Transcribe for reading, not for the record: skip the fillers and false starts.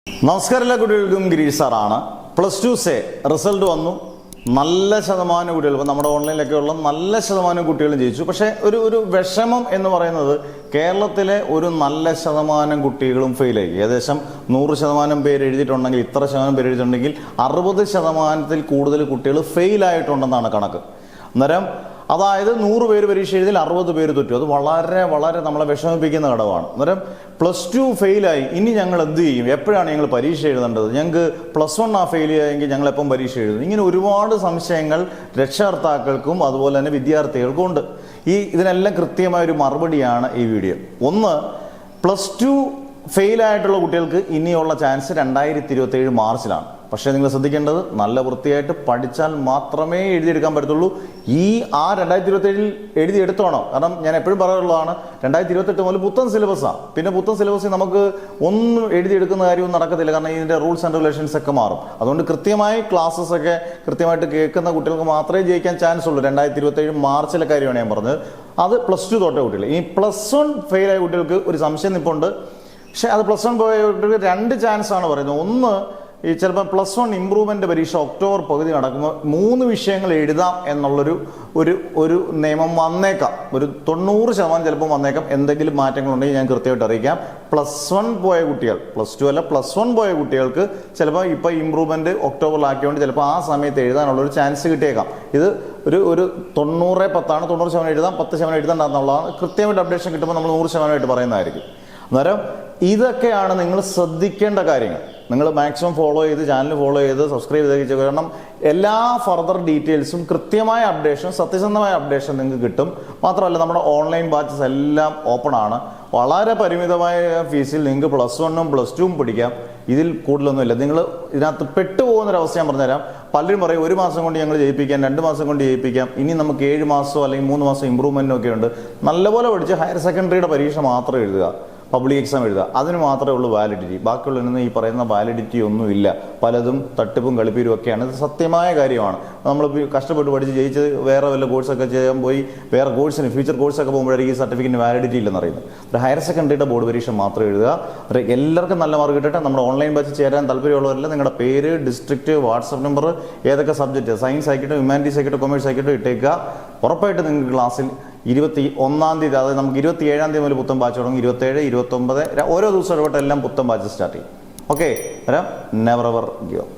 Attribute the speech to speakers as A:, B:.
A: നമസ്കാരം, എല്ലാ കുട്ടികൾക്കും ഗിരീഷ് സാറാണ്. +2 സെ റിസൾട്ട് വന്നു. നല്ല ശതമാനം കുട്ടികൾ, ഇപ്പം നമ്മുടെ ഓൺലൈനിലൊക്കെ ഉള്ള നല്ല ശതമാനം കുട്ടികളും ജയിച്ചു. പക്ഷേ ഒരു വിഷമം എന്ന് പറയുന്നത് കേരളത്തിലെ ഒരു നല്ല ശതമാനം കുട്ടികളും ഫെയിലായി. ഏകദേശം 100% പേര് എഴുതിയിട്ടുണ്ടെങ്കിൽ, ഇത്ര ശതമാനം പേര് എഴുതിയിട്ടുണ്ടെങ്കിൽ 60% കൂടുതൽ കുട്ടികൾ ഫെയിലായിട്ടുണ്ടെന്നാണ് കണക്ക്. അന്നേരം അതായത് 100 പേര് പരീക്ഷ എഴുതിയിൽ 60 പേര് തോറ്റു. അത് വളരെ വളരെ നമ്മളെ വിഷമിപ്പിക്കുന്ന ഘടകമാണ്. അന്നേരം +2 ഫെയിലായി, ഇനി ഞങ്ങൾ എന്ത് ചെയ്യും? എപ്പോഴാണ് ഞങ്ങൾ പരീക്ഷ എഴുതേണ്ടത്? ഞങ്ങൾക്ക് +1 ഫെയിൽ ആയെങ്കിൽ ഞങ്ങൾ എപ്പം പരീക്ഷ എഴുതും? ഇങ്ങനെ ഒരുപാട് സംശയങ്ങൾ രക്ഷകർത്താക്കൾക്കും അതുപോലെ തന്നെ വിദ്യാർത്ഥികൾക്കും ഉണ്ട്. ഇതിനെല്ലാം കൃത്യമായൊരു മറുപടിയാണ് ഈ വീഡിയോ. ഒന്ന്, +2 ഫെയിലായിട്ടുള്ള കുട്ടികൾക്ക് ഇനിയുള്ള ചാൻസ് 2027 മാർച്ചിലാണ്. പക്ഷേ നിങ്ങൾ ശ്രദ്ധിക്കേണ്ടത്, നല്ല വൃത്തിയായിട്ട് പഠിച്ചാൽ മാത്രമേ എഴുതിയെടുക്കാൻ പറ്റത്തുള്ളൂ. 2027 എഴുതിയെടുത്തോണം. കാരണം ഞാൻ എപ്പോഴും പറയാറുള്ളതാണ്, 2028 മുതൽ പുത്തൻ സിലബസാണ്. പിന്നെ പുത്തൻ സിലബസിൽ നമുക്ക് ഒന്നും എഴുതിയെടുക്കുന്ന കാര്യമൊന്നും നടക്കത്തില്ല. കാരണം ഇതിൻ്റെ റൂൾസ് ആൻഡ് റെഗുലേഷൻസ് ഒക്കെ മാറും. അതുകൊണ്ട് കൃത്യമായി ക്ലാസ്സസ് ഒക്കെ കൃത്യമായിട്ട് കേൾക്കുന്ന കുട്ടികൾക്ക് മാത്രമേ ജയിക്കാൻ ചാൻസ് ഉള്ളൂ. 2027 മാർച്ചിലെ കാര്യമാണ് ഞാൻ പറഞ്ഞത്. അത് +2 തോറ്റ കുട്ടികൾ. ഈ +1 ഫെയിലായ കുട്ടികൾക്ക് ഒരു സംശയം നിൽപ്പുണ്ട്. പക്ഷെ അത് +1 പോയ കുട്ടികൾക്ക് 2 ചാൻസാണ് പറയുന്നത്. ഒന്ന്, ഈ ചിലപ്പോൾ +1 ഇമ്പ്രൂവ്മെൻ്റ് പരീക്ഷ ഒക്ടോബർ പകുതി നടക്കുമ്പോൾ 3 വിഷയങ്ങൾ എഴുതാം എന്നുള്ളൊരു ഒരു നിയമം വന്നേക്കാം. ഒരു 90% ചിലപ്പോൾ വന്നേക്കാം. എന്തെങ്കിലും മാറ്റങ്ങളുണ്ടെങ്കിൽ ഞാൻ കൃത്യമായിട്ട് അറിയിക്കാം. +1 പോയ കുട്ടികൾ, +2 അല്ല, +1 പോയ കുട്ടികൾക്ക് ചിലപ്പോൾ ഇപ്പോൾ ഇമ്പ്രൂവ്മെൻറ്റ് ഒക്ടോബറിലാക്കിയതുകൊണ്ട് ചിലപ്പോൾ ആ സമയത്ത് എഴുതാനുള്ളൊരു ചാൻസ് കിട്ടിയേക്കാം. ഇത് ഒരു 90-10 90% എഴുതാം, 10% എഴുതണ്ടെന്നുള്ളതാണ്. കൃത്യമായിട്ട് അപ്ഡേഷൻ കിട്ടുമ്പോൾ നമ്മൾ 100% പറയുന്നതായിരിക്കും. അന്നേരം ഇതൊക്കെയാണ് നിങ്ങൾ ശ്രദ്ധിക്കേണ്ട കാര്യങ്ങൾ. നിങ്ങൾ മാക്സിമം ഫോളോ ചെയ്ത്, ചാനൽ ഫോളോ ചെയ്ത്, സബ്സ്ക്രൈബ് ചെയ്ത്, കാരണം എല്ലാ ഫർദർ ഡീറ്റെയിൽസും കൃത്യമായ അപ്ഡേഷൻ, സത്യസന്ധമായ അപ്ഡേഷൻ നിങ്ങൾക്ക് കിട്ടും. മാത്രമല്ല, നമ്മുടെ ഓൺലൈൻ ബാച്ചസ് എല്ലാം ഓപ്പൺ ആണ്. വളരെ പരിമിതമായ ഫീസിൽ നിങ്ങൾക്ക് +1ഉം +2ഉം പഠിക്കാം. ഇതിൽ കൂടുതലൊന്നുമില്ല. നിങ്ങൾ ഇതിനകത്ത് പെട്ടുപോകുന്നൊരവസ്ഥ ഞാൻ പറഞ്ഞുതരാം. പലരും പറയും 1 മാസം കൊണ്ട് ഞങ്ങൾ ജയിപ്പിക്കാം, 2 മാസം കൊണ്ട് ജയിപ്പിക്കാം. ഇനി നമുക്ക് 7 മാസമോ അല്ലെങ്കിൽ 3 മാസം ഇമ്പ്രൂവ്മെൻറ്റും ഒക്കെ ഉണ്ട്. നല്ലപോലെ പഠിച്ച് ഹയർ സെക്കൻഡറിയുടെ പരീക്ഷ മാത്രം എഴുതുക, പബ്ലിക് എക്സാം എഴുതുക. അതിന് മാത്രമേ ഉള്ളൂ വാലിഡിറ്റി. ബാക്കിയുള്ളതിനൊന്നും ഈ പറയുന്ന വാലിഡിറ്റി ഒന്നുമില്ല. പലതും തട്ടിപ്പും കളിപ്പീരും ഒക്കെയാണ്. ഇത് സത്യമായ കാര്യമാണ്. നമ്മൾ കഷ്ടപ്പെട്ട് പഠിച്ച് ജയിച്ച് വേറെ വല്ല കോഴ്സൊക്കെ ചെയ്യാൻ പോയി വേറെ കോഴ്സിന് ഫ്യൂച്ചർ കോഴ്സൊക്കെ പോകുമ്പോഴായിരിക്കും ഈ സർട്ടിഫിക്കറ്റിന് വാലിഡിറ്റി ഇല്ലെന്ന് അറിയുന്നത്. ഒരു ഹയർ സെക്കൻഡറിയുടെ ബോർഡ് പരീക്ഷ മാത്രം എഴുതുക. എല്ലാവർക്കും നല്ല മാർക്ക് കിട്ടട്ടെ. നമ്മുടെ ഓൺലൈൻ ബാച്ച് ചേരാൻ താല്പര്യമുള്ളവരെല്ലാം നിങ്ങളുടെ പേര്, ഡിസ്ട്രിക്റ്റ്, വാട്സപ്പ് നമ്പർ, ഏതൊക്കെ സബ്ജക്റ്റ്, സയൻസ് ആയിക്കോട്ടെ, ഹ്യൂമാനിറ്റീസ് ആയിക്കോട്ടെ, കൊമേഴ്സ് ആയിക്കോട്ടെ ഇട്ടേക്കുക. ഉറപ്പായിട്ട് നിങ്ങൾക്ക് ക്ലാസ്സിൽ 21-ാം തീയതി, അതായത് നമുക്ക് 27-ാം തീയതി മുതൽ പുത്തൻ ബാച്ച് തുടങ്ങും. 27, 29 ഓരോ ദിവസം ഇടപെട്ട് എല്ലാം പുത്തൻ ബാച്ച് സ്റ്റാർട്ട് ചെയ്യും. Okay, never ever give up.